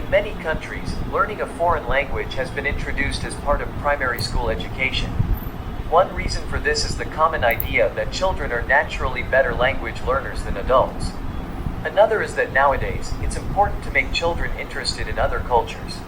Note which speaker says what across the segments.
Speaker 1: In many countries, learning a foreign language has been introduced as part of primary school education. One reason for this is the common idea that children are naturally better language learners than adults. Another is that nowadays, it's important to make children interested in other cultures.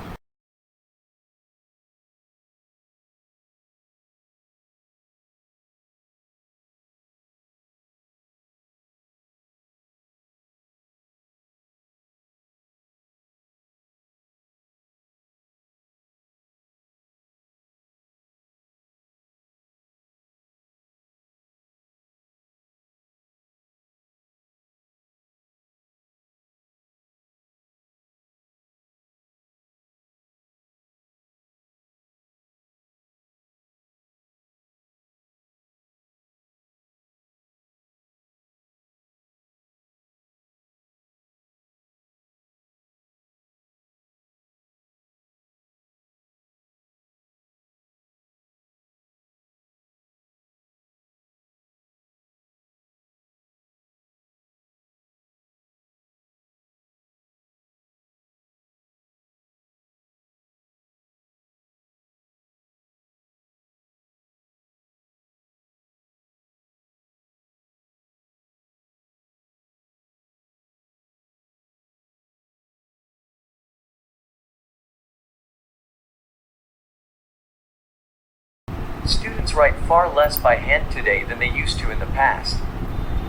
Speaker 1: Students write far less by hand today than they used to in the past.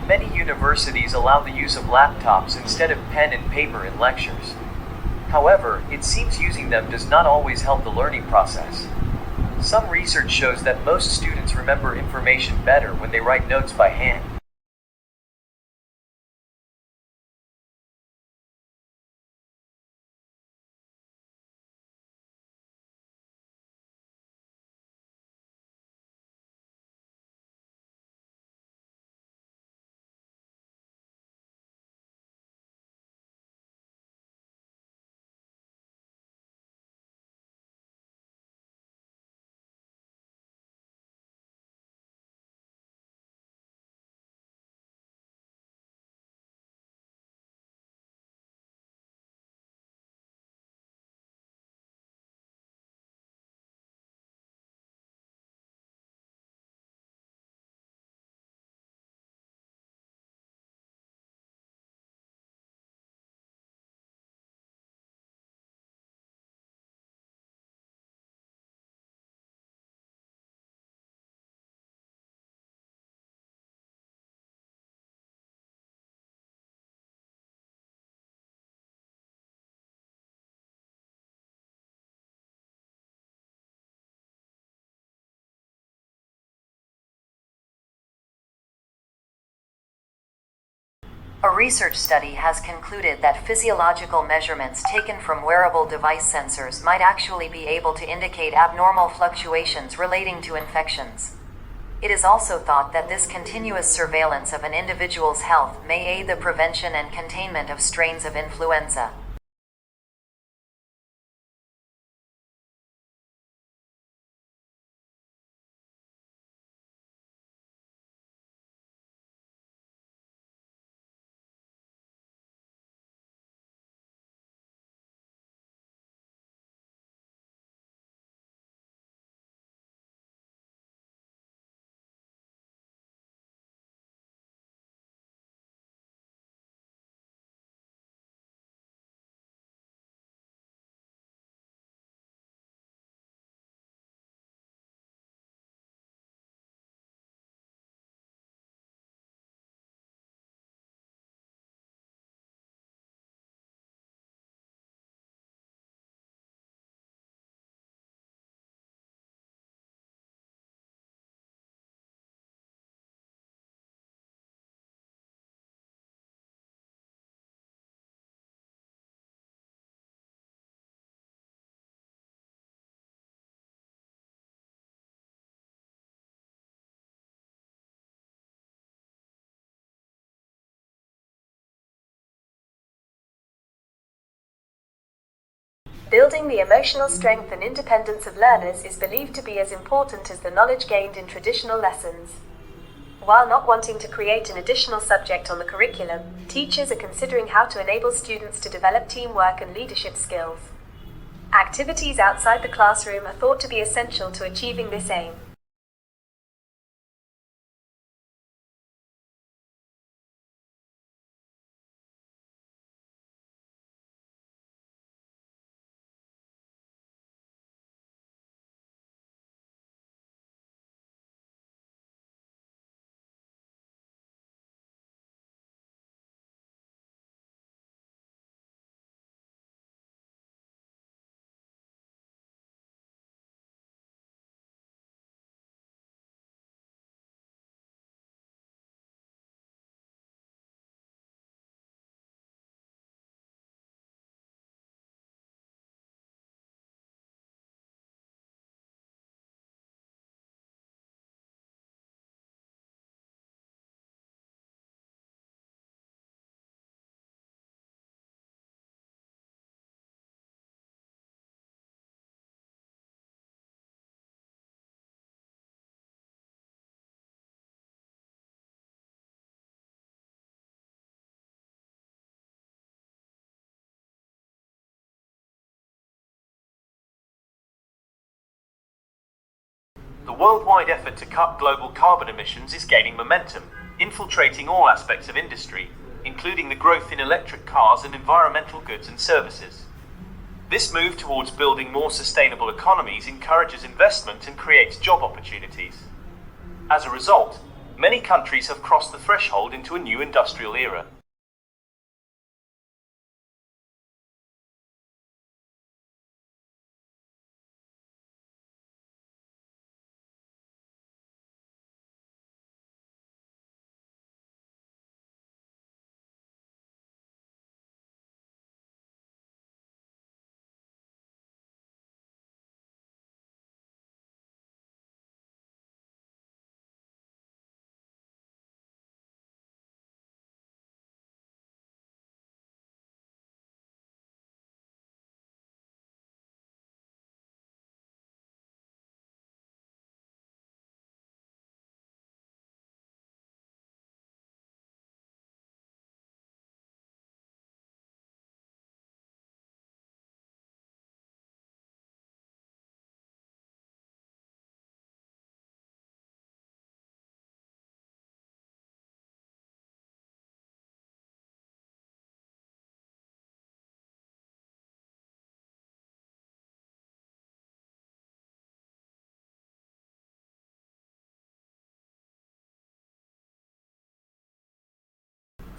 Speaker 1: Many universities allow the use of laptops instead of pen and paper in lectures. However, it seems using them does not always help the learning process. Some research shows that most students remember information better when they write notes by hand.
Speaker 2: A research study has concluded that physiological measurements taken from wearable device sensors might actually be able to indicate abnormal fluctuations relating to infections. It is also thought that this continuous surveillance of an individual's health may aid the prevention and containment of strains of influenza.
Speaker 3: Building the emotional strength and independence of learners is believed to be as important as the knowledge gained in traditional lessons. While not wanting to create an additional subject on the curriculum, teachers are considering how to enable students to develop teamwork and leadership skills. Activities outside the classroom are thought to be essential to achieving this aim.
Speaker 4: The worldwide effort to cut global carbon emissions is gaining momentum, infiltrating all aspects of industry, including the growth in electric cars and environmental goods and services. This move towards building more sustainable economies encourages investment and creates job opportunities. As a result, many countries have crossed the threshold into a new industrial era.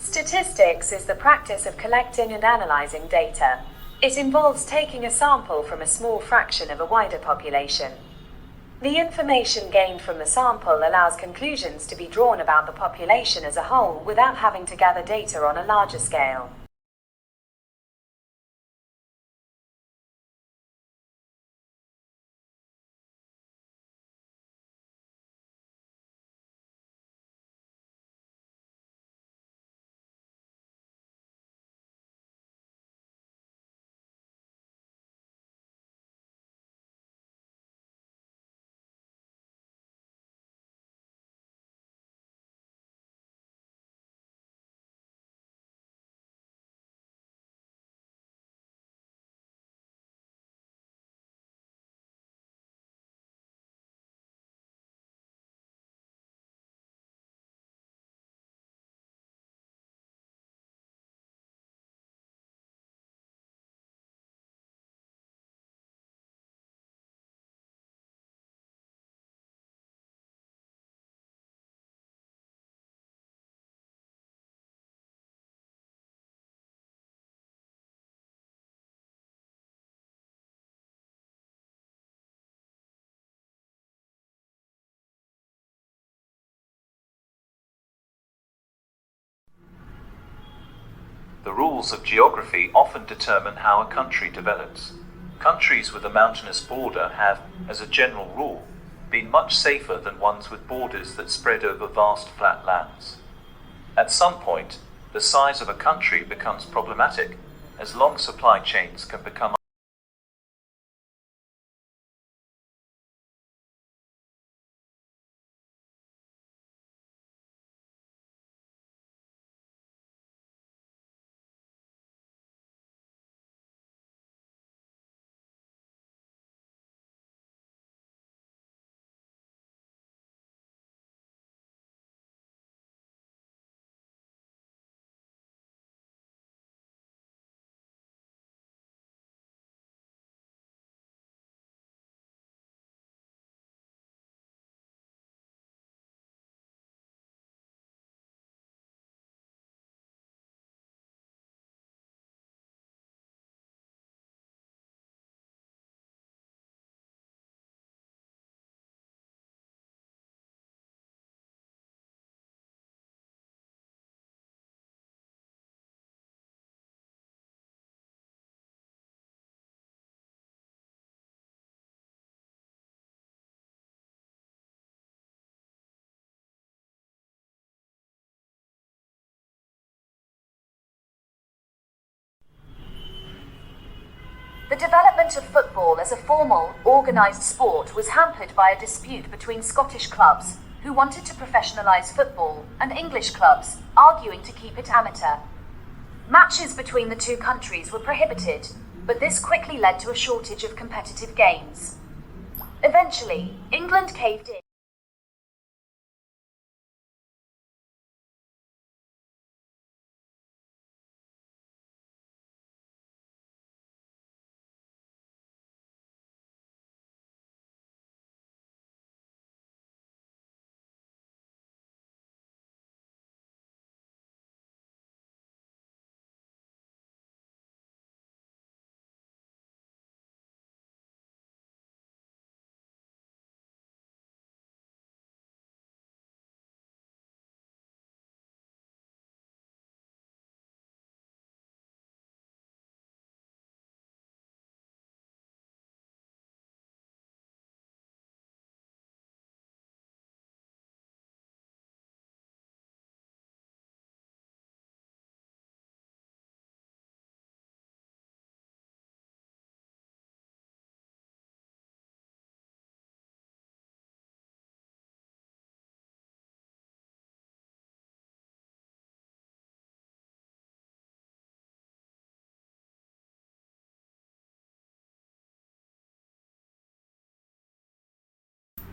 Speaker 3: Statistics is the practice of collecting and analyzing data. It involves taking a sample from a small fraction of a wider population. The information gained from the sample allows conclusions to be drawn about the population as a whole without having to gather data on a larger scale.
Speaker 4: The rules of geography often determine how a country develops. Countries with a mountainous border have, as a general rule, been much safer than ones with borders that spread over vast flat lands. At some point, the size of a country becomes problematic, as long supply chains can become
Speaker 2: The development of football as a formal, organised sport was hampered by a dispute between Scottish clubs, who wanted to professionalise football, and English clubs, arguing to keep it amateur. Matches between the two countries were prohibited, but this quickly led to a shortage of competitive games. Eventually, England caved in.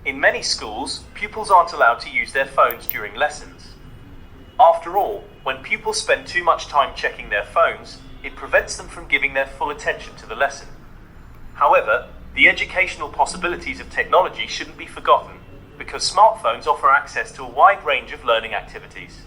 Speaker 4: In many schools, pupils aren't allowed to use their phones during lessons. After all, when pupils spend too much time checking their phones, it prevents them from giving their full attention to the lesson. However, the educational possibilities of technology shouldn't be forgotten, because smartphones offer access to a wide range of learning activities.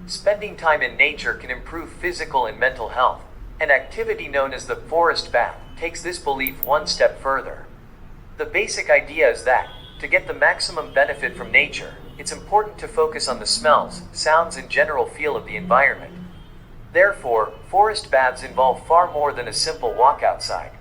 Speaker 1: Spending time in nature can improve physical and mental health. An activity known as the forest bath takes this belief one step further. The basic idea is that, to get the maximum benefit from nature, it's important to focus on the smells, sounds, and general feel of the environment. Therefore, forest baths involve far more than a simple walk outside.